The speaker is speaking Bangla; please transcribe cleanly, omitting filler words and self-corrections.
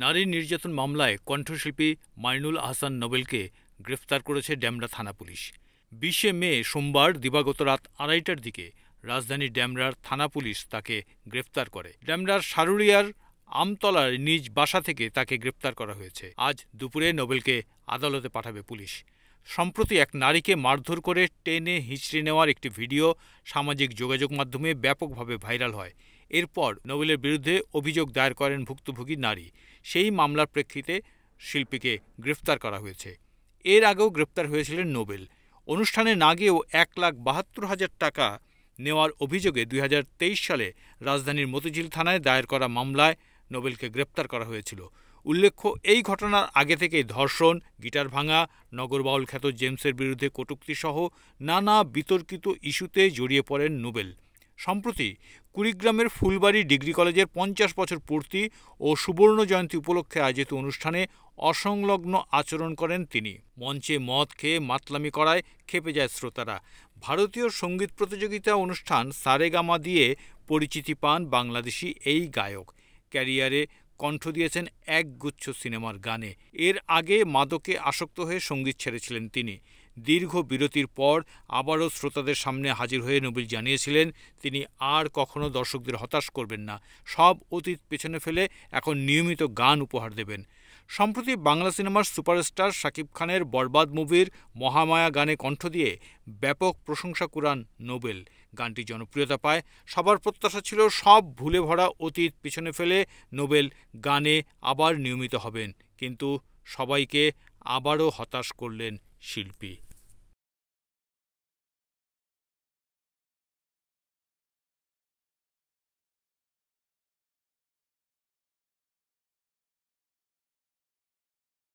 নারী নির্যাতন মামলায় কণ্ঠশিল্পী মাইনুল আহসান নোবেলকে গ্রেফতার করেছে ডেমরা থানা পুলিশ। 20 মে সোমবার দিবাগত রাত 2:30টার দিকে রাজধানীর ডেমরার থানা পুলিশ তাকে গ্রেফতার করে। ডেমরার সারুরিয়ার আমতলার নিজ বাসা থেকে তাকে গ্রেফতার করা হয়েছে। আজ দুপুরে নোবেলকে আদালতে পাঠাবে পুলিশ। সম্প্রতি এক নারীকে মারধর করে টেনে হিঁচড়ে নেওয়ার একটি ভিডিও সামাজিক যোগাযোগ মাধ্যমে ব্যাপকভাবে ভাইরাল হয়। এরপর নোবেলের বিরুদ্ধে অভিযোগ দায়ের করেন ভুক্তভোগী নারী। সেই মামলার প্রেক্ষিতে শিল্পীকে গ্রেফতার করা হয়েছে। এর আগেও গ্রেফতার হয়েছিলেন নোবেল। অনুষ্ঠানে না গিয়েও 1,72,000 টাকা নেওয়ার অভিযোগে 2023 সালে রাজধানীর মতিঝিল থানায় দায়ের করা মামলায় নোবেলকে গ্রেপ্তার করা হয়েছিল। উল্লেখ্য, এই ঘটনার আগে থেকেই ধর্ষণ, গিটার ভাঙা, নগরবাউল খ্যাত জেমসের বিরুদ্ধে কটূক্তিসহ নানা বিতর্কিত ইস্যুতে জড়িয়ে পড়েন নোবেল। সম্প্রতি কুড়িগ্রামের ফুলবাড়ী ডিগ্রি কলেজের 50 বছর পূর্তি ও সুবর্ণ জয়ন্তী উপলক্ষে আয়োজিত অনুষ্ঠানে অসংলগ্ন আচরণ করেন তিনি। মঞ্চে মদ খেয়ে মাতলামি করায় ক্ষেপে যায় শ্রোতারা। ভারতীয় সঙ্গীত প্রতিযোগিতা অনুষ্ঠান সারেগামা দিয়ে পরিচিতি পান বাংলাদেশি এই গায়ক। ক্যারিয়ারে কণ্ঠ দিয়েছেন একগুচ্ছ সিনেমার গানে। এর আগে মাদকে আসক্ত হয়ে সঙ্গীত ছেড়েছিলেন তিনি। দীর্ঘ বিরতির পর আবারও শ্রোতাদের সামনে হাজির হয়ে নোবেল জানিয়েছিলেন তিনি আর কখনো দর্শকদের হতাশ করবেন না। সব অতীত পেছনে ফেলে এখন নিয়মিত গান উপহার দেবেন। সম্প্রতি বাংলা সিনেমার সুপারস্টার শাকিব খানের বরবাদ মুভির মহামায়া গানে কণ্ঠ দিয়ে ব্যাপক প্রশংসা কুড়ান নোবেল। গানটি জনপ্রিয়তা পায়। সবার প্রত্যাশা ছিল সব ভুলে ভরা অতীত পিছনে ফেলে নোবেল গানে আবার নিয়মিত হবেন, কিন্তু সবাইকে আবারও হতাশ করলেন শিল্পী।